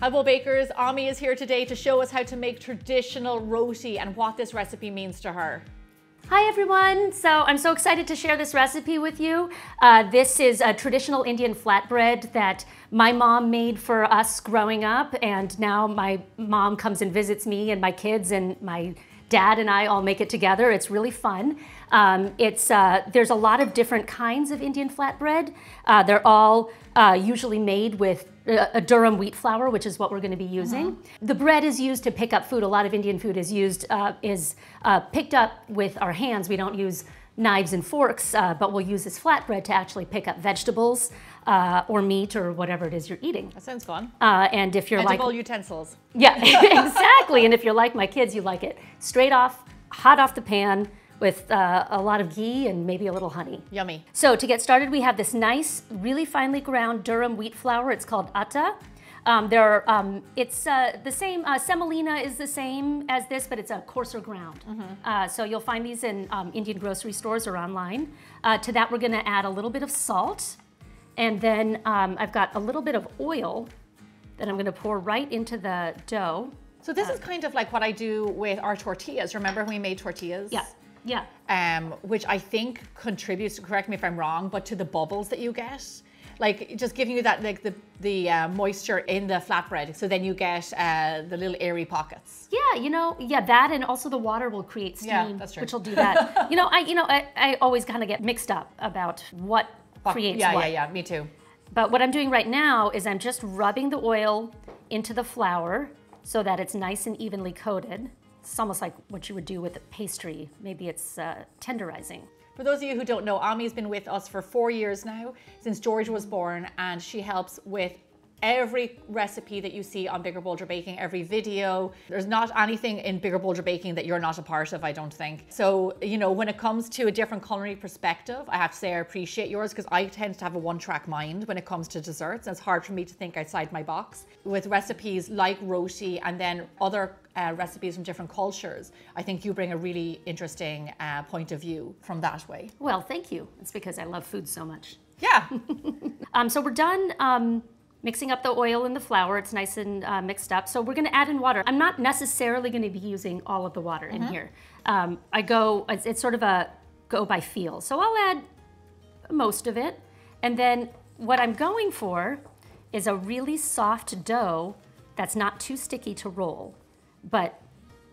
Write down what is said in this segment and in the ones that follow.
Hello bakers, Ami is here today to show us how to make traditional roti and what this recipe means to her. Hi everyone, so I'm so excited to share this recipe with you. This is a traditional Indian flatbread that my mom made for us growing up, and now my mom comes and visits me and my kids, and my dad and I all make it together. It's really fun. There's a lot of different kinds of Indian flatbread. They're all usually made with a durum wheat flour, which is what we're going to be using. The bread is used to pick up food. A lot of Indian food is picked up with our hands. We don't use knives and forks, but we'll use this flatbread to actually pick up vegetables or meat or whatever it is you're eating. That sounds fun. And if you're Edible utensils. Yeah, exactly. And if you're like my kids, you like it straight off, hot off the pan, with a lot of ghee and maybe a little honey. Yummy. So to get started, we have this nice, really finely ground durum wheat flour. It's called atta. It's the same, semolina is the same as this, but it's a coarser ground. So you'll find these in Indian grocery stores or online. To that, we're gonna add a little bit of salt. And then I've got a little bit of oil that I'm gonna pour right into the dough. So this is kind of like what I do with our tortillas. Remember when we made tortillas? Yeah. Yeah. Which I think contributes, correct me if I'm wrong, but to the bubbles that you get. Like just giving you that, like the moisture in the flatbread, so then you get the little airy pockets. Yeah, that, and also the water will create steam, yeah, that's true. Which will do that. I always kind of get mixed up about what creates what. Yeah, me too. But what I'm doing right now is I'm just rubbing the oil into the flour so that it's nice and evenly coated. It's almost like what you would do with a pastry. Maybe it's tenderizing. For those of you who don't know, Ami's been with us for 4 years now, since George was born, and she helps with every recipe that you see on Bigger Bolder Baking, every video. There's not anything in Bigger Bolder Baking that you're not a part of, I don't think. So, when it comes to a different culinary perspective, I have to say I appreciate yours, because I tend to have a one-track mind when it comes to desserts, and it's hard for me to think outside my box. With recipes like roti and then other recipes from different cultures, I think you bring a really interesting point of view from that way. Well, thank you. It's because I love food so much. Yeah. So we're done mixing up the oil and the flour. It's nice and mixed up. So we're gonna add in water. I'm not necessarily gonna be using all of the water in here. It's sort of a go by feel. So I'll add most of it. And then what I'm going for is a really soft dough that's not too sticky to roll. But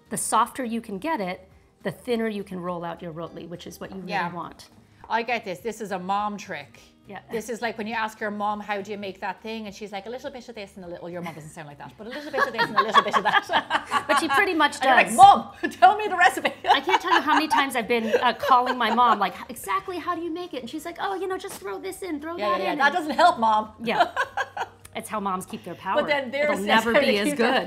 the softer you can get it, the thinner you can roll out your rotli, which is what you really want. I get this. This is a mom trick. Yeah. This is like when you ask your mom, how do you make that thing? And she's like, a little bit of this and a little, your mom doesn't sound like that, but a little bit of this and a little bit of that. But she pretty much does. And you're like, Mom, tell me the recipe. I can't tell you how many times I've been calling my mom, like, exactly how do you make it? And she's like, oh, just throw this in, throw that in. That doesn't help, Mom. Yeah. It's how moms keep their power. But then it'll never be as good.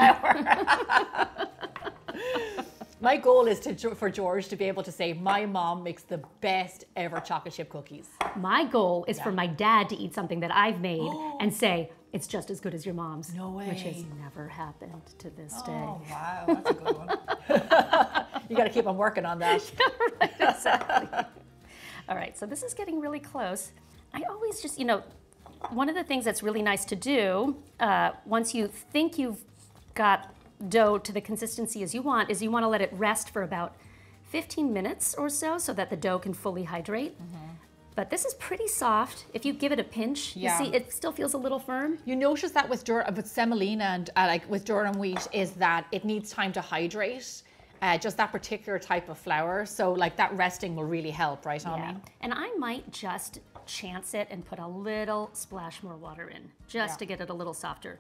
My goal is for George to be able to say, my mom makes the best ever chocolate chip cookies. My goal is for my dad to eat something that I've made and say, it's just as good as your mom's. No way. Which has never happened to this day. Oh, wow, that's a good one. You got to keep on working on that. Right, exactly. All right, so this is getting really close. I always just, one of the things that's really nice to do, once you think you've got dough to the consistency as you want, is you want to let it rest for about 15 minutes or so that the dough can fully hydrate. But this is pretty soft. If you give it a pinch, you see it still feels a little firm. You notice that with semolina and like with durum wheat is that it needs time to hydrate. Just that particular type of flour. So like that resting will really help, right, Ami? Yeah. And I might just chance it and put a little splash more water in just to get it a little softer.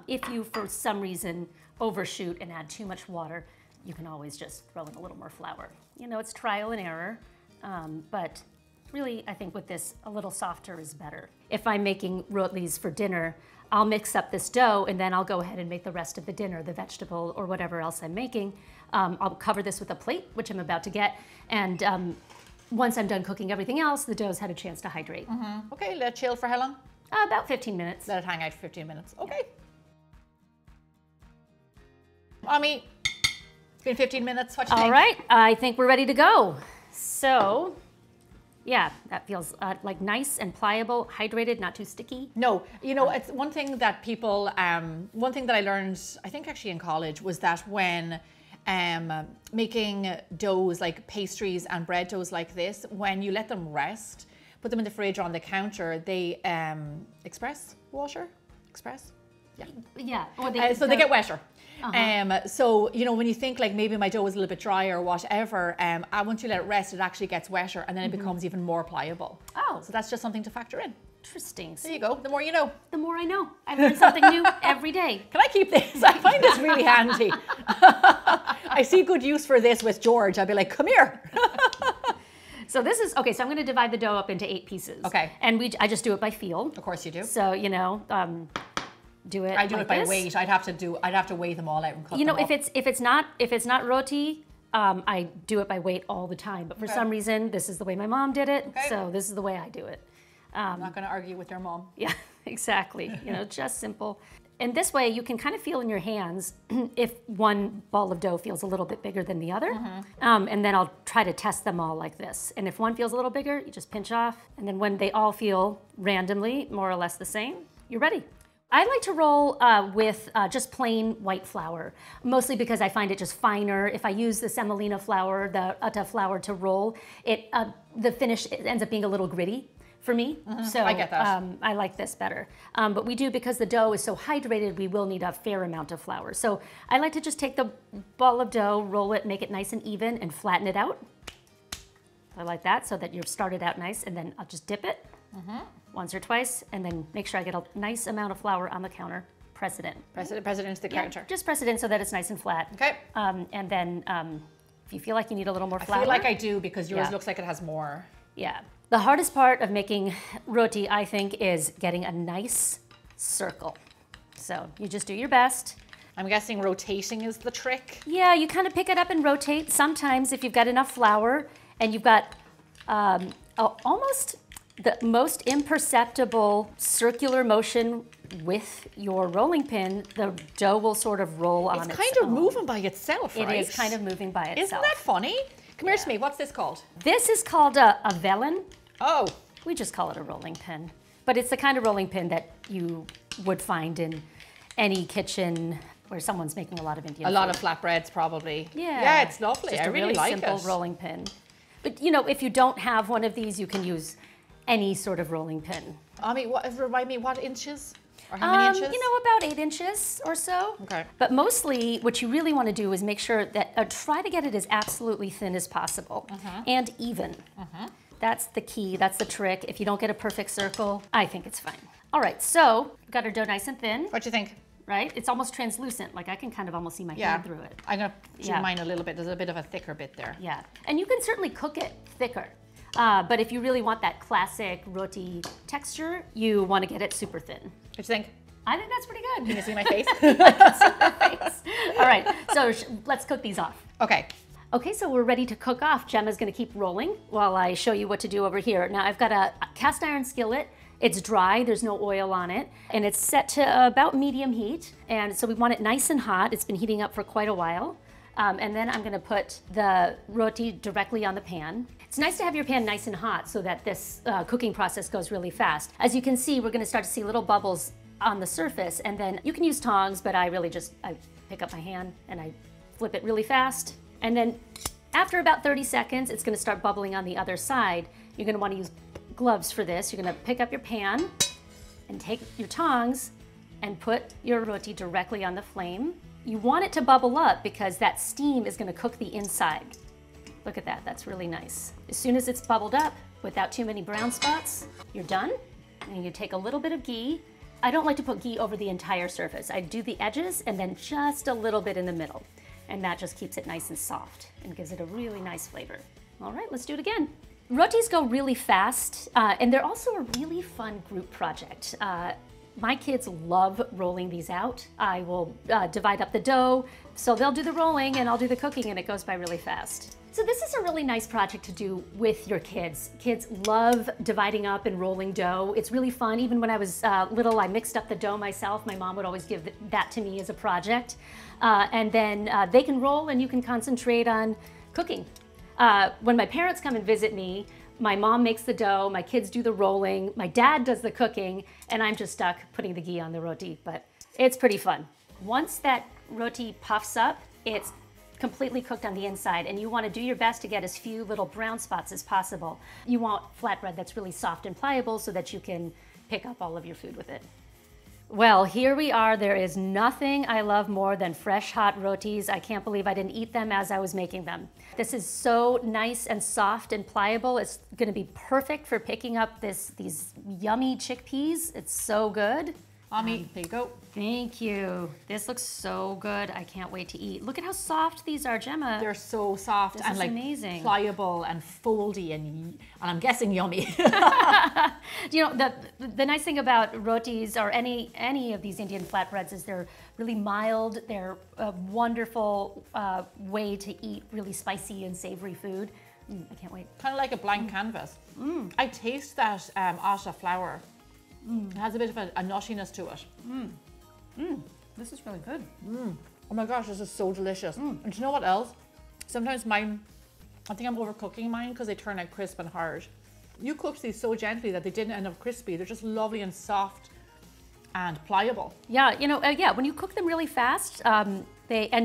If you, for some reason, overshoot and add too much water, you can always just throw in a little more flour. It's trial and error, but really, I think with this, a little softer is better. If I'm making rotlis for dinner, I'll mix up this dough and then I'll go ahead and make the rest of the dinner, the vegetable or whatever else I'm making. I'll cover this with a plate, which I'm about to get, and once I'm done cooking everything else, the dough's had a chance to hydrate. Okay, let it chill for how long? About 15 minutes. Let it hang out for 15 minutes. Okay. Ami, it's been 15 minutes. What do you think? All right, I think we're ready to go. So Yeah, that feels like nice and pliable, hydrated, not too sticky. No, you know, it's one thing that people, one thing that I learned, I think actually in college, was that when making doughs like pastries and bread doughs like this, when you let them rest, put them in the fridge or on the counter, they express water. Yeah. Or So they get wetter. So, you know, when you think like maybe my dough is a little bit dry or whatever, once you let it rest, it actually gets wetter and then it becomes even more pliable. Oh. So that's just something to factor in. Interesting. There you go. The more you know. The more I know. I learn something new every day. Can I keep this? I find this really handy. I see good use for this with George. I'd be like, come here. So this is, okay, so I'm going to divide the dough up into 8 pieces. Okay. And I just do it by feel. Of course you do. So, you know, do it I do like it by this. weight. I'd have to weigh them all out and cut You know, them up. if it's not roti, I do it by weight all the time. But for some reason, this is the way my mom did it. Okay. So this is the way I do it. I'm not going to argue with your mom. Yeah, exactly. You know, just simple. And this way you can kind of feel in your hands if one ball of dough feels a little bit bigger than the other. And then I'll try to test them all like this. And if one feels a little bigger, you just pinch off. And then when they all feel randomly more or less the same, you're ready. I like to roll with just plain white flour, mostly because I find it just finer. If I use the semolina flour, the Utta flour to roll, the finish ends up being a little gritty for me. So I get that. I like this better. But we do, because the dough is so hydrated, we will need a fair amount of flour. So I like to just take the ball of dough, roll it, make it nice and even, and flatten it out. I like that, so that you've started out nice, and then I'll just dip it once or twice, and then make sure I get a nice amount of flour on the counter. Press it in. Press it into the counter. Just press it in so that it's nice and flat. Okay. And then if you feel like you need a little more flour. I feel like I do, because yours looks like it has more. Yeah. The hardest part of making roti, I think, is getting a nice circle. So you just do your best. I'm guessing rotating is the trick. Yeah, you kind of pick it up and rotate. Sometimes if you've got enough flour and you've got almost the most imperceptible circular motion with your rolling pin, the dough will sort of roll on its own. It's kind of moving by itself, right? It is kind of moving by itself. Isn't that funny? Come here to me. What's this called? This is called a vellon. Oh. We just call it a rolling pin. But it's the kind of rolling pin that you would find in any kitchen where someone's making a lot of Indian food. A lot of flatbreads, probably. Yeah. Yeah, it's lovely. Just I really like simple it. rolling pin. But you know, if you don't have one of these, you can use any sort of rolling pin. Remind me, what inches? Or how many inches? You know, about 8 inches or so. Okay. But mostly what you really want to do is make sure that, try to get it as absolutely thin as possible and even. That's the key, that's the trick. If you don't get a perfect circle, I think it's fine. All right, so we've got our dough nice and thin. What do you think? Right? It's almost translucent. Like I can kind of almost see my hand through it. I'm going to do mine a little bit. There's a bit of a thicker bit there. Yeah. And you can certainly cook it thicker. But if you really want that classic roti texture, you want to get it super thin. What do you think? I think that's pretty good. Can you see my face? All right, so let's cook these off. Okay. Okay, so we're ready to cook off. Gemma's gonna keep rolling while I show you what to do over here. Now I've got a cast iron skillet. It's dry, there's no oil on it, and it's set to about medium heat. And so we want it nice and hot. It's been heating up for quite a while. And then I'm gonna put the roti directly on the pan. It's nice to have your pan nice and hot so that this cooking process goes really fast. As you can see, we're gonna start to see little bubbles on the surface, and then you can use tongs, but I pick up my hand and I flip it really fast. And then after about 30 seconds, it's gonna start bubbling on the other side. You're gonna wanna use gloves for this. You're gonna pick up your pan and take your tongs and put your roti directly on the flame. You want it to bubble up because that steam is gonna cook the inside. Look at that, that's really nice. As soon as it's bubbled up, without too many brown spots, you're done. And you take a little bit of ghee. I don't like to put ghee over the entire surface. I do the edges and then just a little bit in the middle. And that just keeps it nice and soft and gives it a really nice flavor. All right, let's do it again. Rotis go really fast, and they're also a really fun group project. My kids love rolling these out. I will divide up the dough, so they'll do the rolling and I'll do the cooking, and it goes by really fast. So this is a really nice project to do with your kids. Kids love dividing up and rolling dough. It's really fun. Even when I was little, I mixed up the dough myself. My mom would always give that to me as a project. And then they can roll and you can concentrate on cooking. When my parents come and visit me, My mom makes the dough, my kids do the rolling, my dad does the cooking, and I'm just stuck putting the ghee on the roti, but it's pretty fun. Once that roti puffs up, it's completely cooked on the inside, and you want to do your best to get as few little brown spots as possible. You want flatbread that's really soft and pliable so that you can pick up all of your food with it. Well, here we are. There is nothing I love more than fresh hot rotis. I can't believe I didn't eat them as I was making them. This is so nice and soft and pliable. It's going to be perfect for picking up these yummy chickpeas. It's so good. Ami, there you go. Thank you. This looks so good. I can't wait to eat. Look at how soft these are, Gemma. They're so soft This and is like amazing. pliable and foldy and I'm guessing yummy. You know, the nice thing about rotis or any of these Indian flatbreads is they're really mild. They're a wonderful way to eat really spicy and savory food. I can't wait. Kind of like a blank canvas. I taste that atta flour. It has a bit of a nuttiness to it. This is really good. Oh my gosh, this is so delicious. And do you know what else? Sometimes mine, I think I'm overcooking mine because they turn out crisp and hard. You cooked these so gently that they didn't end up crispy. They're just lovely and soft and pliable. Yeah, you know, yeah, when you cook them really fast, and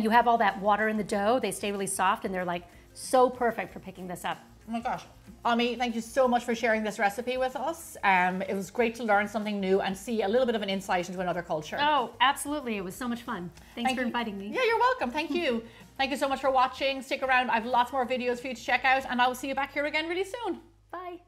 you have all that water in the dough, they stay really soft and they're like so perfect for picking this up. Oh my gosh. Ami, thank you so much for sharing this recipe with us. It was great to learn something new and see a little bit of an insight into another culture. Oh, absolutely. It was so much fun. Thanks for inviting me. Yeah, you're welcome. Thank you. Thank you so much for watching. Stick around. I have lots more videos for you to check out and I will see you back here again really soon. Bye.